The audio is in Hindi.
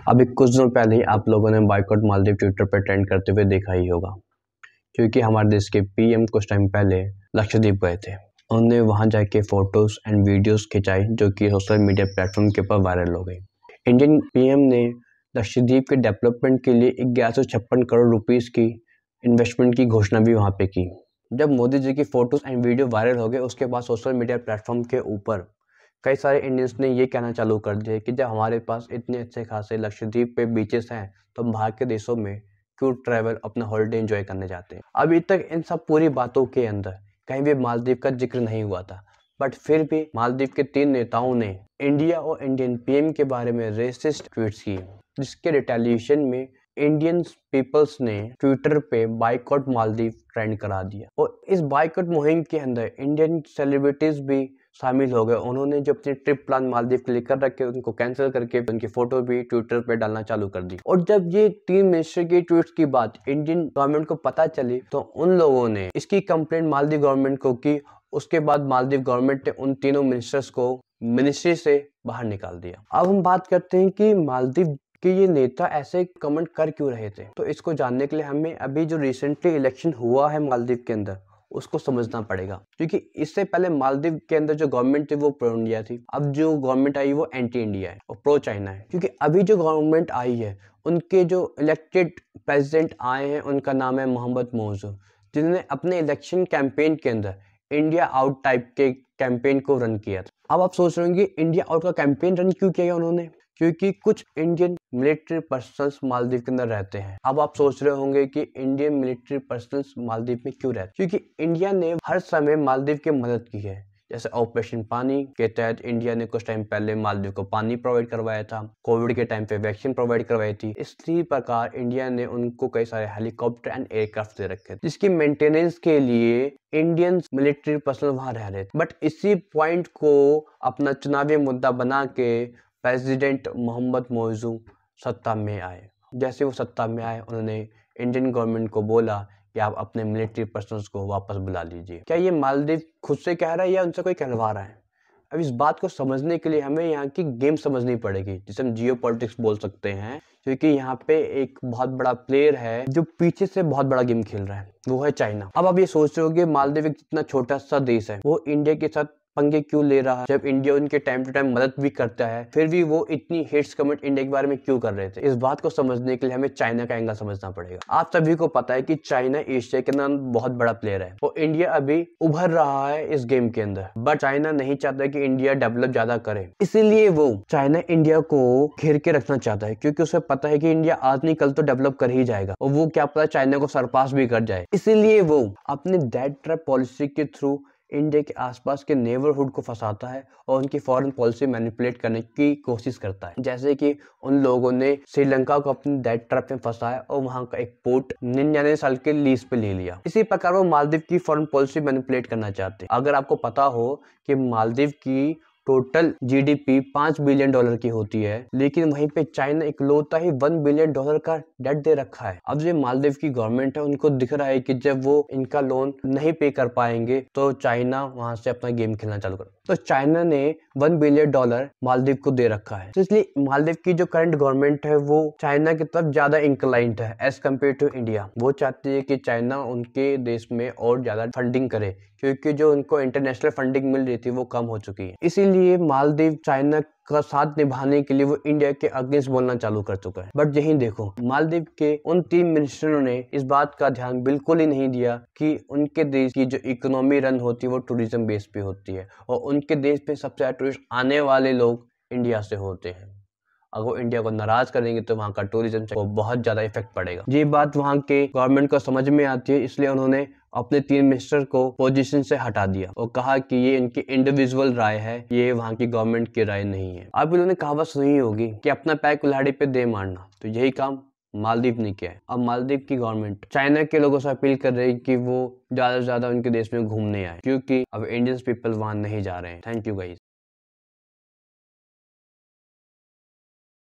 अभी कुछ दिनों पहले ही आप लोगों ने बाइकआउट मालदीव ट्विटर पर ट्रेंड करते हुए देखा ही होगा, क्योंकि हमारे देश के पीएम कुछ टाइम पहले लक्षद्वीप गए थे। उन्होंने वहां जाके फोटोज एंड वीडियोस खिंचाई जो कि सोशल मीडिया प्लेटफॉर्म के ऊपर वायरल हो गई। इंडियन पीएम ने लक्षद्वीप के डेवलपमेंट के लिए 1156 करोड़ रुपीस की इन्वेस्टमेंट की घोषणा भी वहां पे की। जब मोदी जी की फोटोज एंड वीडियो वायरल हो गए, उसके बाद सोशल मीडिया प्लेटफॉर्म के ऊपर कई सारे इंडियंस ने ये कहना चालू कर दिया कि जब हमारे पास इतने अच्छे खासे लक्षद्वीप पे बीचेस हैं तो हम बाहर के देशों में क्यों ट्रैवल अपना हॉलिडे एंजॉय करने जाते हैं। अभी तक इन सब पूरी बातों के अंदर कहीं भी मालदीव का जिक्र नहीं हुआ था, बट फिर भी मालदीव के 3 नेताओं ने इंडिया और इंडियन पीएम के बारे में रेसिस्ट ट्वीट्स किए, जिसके रिटेलिएशन में इंडियन पीपल्स ने ट्विटर पे बाइकआउट मालदीव ट्रेंड करा दिया। और इस बाइकआउट मुहिम के अंदर इंडियन सेलिब्रिटीज भी शामिल हो गए। उन्होंने जो अपनी ट्रिप प्लान मालदीव के लिए कर रखे उनको कैंसिल करके उनकी फोटो भी ट्विटर पे डालना चालू कर दी। और जब ये 3 मिनिस्टर की ट्वीट्स की बात इंडियन गवर्नमेंट को पता चली तो उन लोगों ने इसकी कंप्लेंट मालदीव गवर्नमेंट को की। उसके बाद मालदीव गवर्नमेंट ने उन तीनों मिनिस्टर्स को मिनिस्ट्री से बाहर निकाल दिया। अब हम बात करते हैं कि मालदीव कि ये नेता ऐसे कमेंट कर क्यों रहे थे। तो इसको जानने के लिए हमें अभी जो रिसेंटली इलेक्शन हुआ है मालदीव के अंदर उसको समझना पड़ेगा, क्योंकि इससे पहले मालदीव के अंदर जो गवर्नमेंट थी वो प्रो इंडिया थी। अब जो गवर्नमेंट आई वो एंटी इंडिया है और प्रो चाइना है। क्योंकि अभी जो गवर्नमेंट आई है उनके जो इलेक्टेड प्रेसिडेंट आए हैं उनका नाम है मोहम्मद मोइज़ू, जिन्होंने अपने इलेक्शन कैंपेन के अंदर इंडिया आउट टाइप के कैंपेन को रन किया था। अब आप सोच रहे होंगे इंडिया आउट का कैंपेन रन क्यों किया उन्होंने, क्योंकि कुछ इंडियन मिलिट्री पर्सनल्स मालदीव के अंदर रहते हैं। अब आप सोच रहे होंगे कि इंडियन मिलिट्री पर्सनल्स मालदीव में क्यों रहते हैं, क्योंकि इंडिया ने हर समय मालदीव की मदद की है। जैसे ऑपरेशन पानी के तहत इंडिया ने कुछ टाइम पहले मालदीव को पानी प्रोवाइड करवाया था, कोविड के टाइम पे वैक्सीन प्रोवाइड करवाई थी। इसी प्रकार इंडिया ने उनको कई सारे हेलीकॉप्टर एंड एयरक्राफ्ट दे रखे थे, जिसकी मेंटेनेंस के लिए इंडियन मिलिट्री पर्सनल वहां रह रहे थे। बट इसी पॉइंट को अपना चुनावी मुद्दा बना के प्रेसिडेंट मोहम्मद मोइज़ू सत्ता में आए। जैसे वो सत्ता में आए उन्होंने इंडियन गवर्नमेंट को बोला कि आप अपने मिलिट्री पर्सनल्स को वापस बुला लीजिए। क्या ये मालदीव खुद से कह रहा है या उनसे कोई कहलवा रहा है? अब इस बात को समझने के लिए हमें यहाँ की गेम समझनी पड़ेगी, जिसे हम जियो पॉलिटिक्स बोल सकते हैं। क्योंकि यहाँ पे एक बहुत बड़ा प्लेयर है जो पीछे से बहुत बड़ा गेम खेल रहा है, वो है चाइना। अब आप ये सोच रहे होगे मालदीव एक इतना छोटा सा देश है, वो इंडिया के साथ पंगे क्यों ले रहा है? जब इंडिया उनके टाइम टू टाइम मदद भी करता है फिर भी वो इतनी हेट्स कमेंट इंडिया के बारे में क्यों कर रहे थे? इस बात को समझने के लिए हमें चाइना का एंगल समझना पड़ेगा। आप सभी को पता है कि चाइना एशिया के अंदर बहुत बड़ा प्लेयर है और इंडिया अभी उभर रहा है इस गेम के अंदर, बट चाइना नहीं चाहता कि इंडिया डेवलप ज्यादा करे। इसीलिए वो चाइना इंडिया को घेर के रखना चाहता है, क्योंकि उसे पता है कि इंडिया आज नहीं कल तो डेवलप कर ही जाएगा और वो क्या पता चाइना को सरपास भी कर जाए। इसीलिए वो अपने डेट ट्रैप पॉलिसी के थ्रू इंडिया के आसपास के नेबरहुड को फंसाता है और उनकी फॉरेन पॉलिसी मैनिपुलेट करने की कोशिश करता है। जैसे कि उन लोगों ने श्रीलंका को अपनी डेट ट्रैप में फंसाया और वहां का एक पोर्ट 99 साल के लीज पे ले लिया। इसी प्रकार वो मालदीव की फॉरेन पॉलिसी मैनिपुलेट करना चाहते हैं। अगर आपको पता हो कि मालदीव की टोटल जीडीपी $5 बिलियन की होती है, लेकिन वहीं पे चाइना इकलौता ही $1 बिलियन का डेट दे रखा है। अब जो मालदीव की गवर्नमेंट है उनको दिख रहा है कि जब वो इनका लोन नहीं पे कर पाएंगे तो चाइना वहां से अपना गेम खेलना चालू कर। तो चाइना ने $1 बिलियन मालदीव को दे रखा है। तो इसलिए मालदीव की जो करंट गवर्नमेंट है वो चाइना की तरफ ज्यादा इंक्लाइंड है एज कम्पेयर टू इंडिया। वो चाहती है कि चाइना उनके देश में और ज्यादा फंडिंग करे, क्योंकि जो उनको इंटरनेशनल फंडिंग मिल रही थी वो कम हो चुकी है। इसीलिए मालदीव चाइना का साथ निभाने के लिए वो इंडिया के अगेंस्ट बोलना चालू कर चुका है। बट यही देखो मालदीव के उन 3 मिनिस्टरों ने इस बात का ध्यान बिल्कुल ही नहीं दिया कि उनके देश की जो इकोनॉमी रन होती है वो टूरिज्म बेस पे होती है और उनके देश पे सबसे ज्यादा टूरिस्ट आने वाले लोग इंडिया से होते हैं। अगर वो इंडिया को नाराज करेंगे तो वहाँ का टूरिज्म को बहुत ज्यादा इफेक्ट पड़ेगा। ये बात वहाँ के गवर्नमेंट को समझ में आती है, इसलिए उन्होंने अपने 3 मिनिस्टर को पोजीशन से हटा दिया और कहा कि ये इनकी इंडिविजुअल राय है, ये वहाँ की गवर्नमेंट की राय नहीं है। अब इन्होंने कहावत सुनी होगी कि अपना पैर कुल्हाड़ी पे दे मारना, तो यही काम मालदीव ने किया है। अब मालदीव की गवर्नमेंट चाइना के लोगों से अपील कर रही है कि वो ज्यादा से ज्यादा उनके देश में घूमने आए, क्योंकि अब इंडियन पीपल वहां नहीं जा रहे हैं। Thank you guys.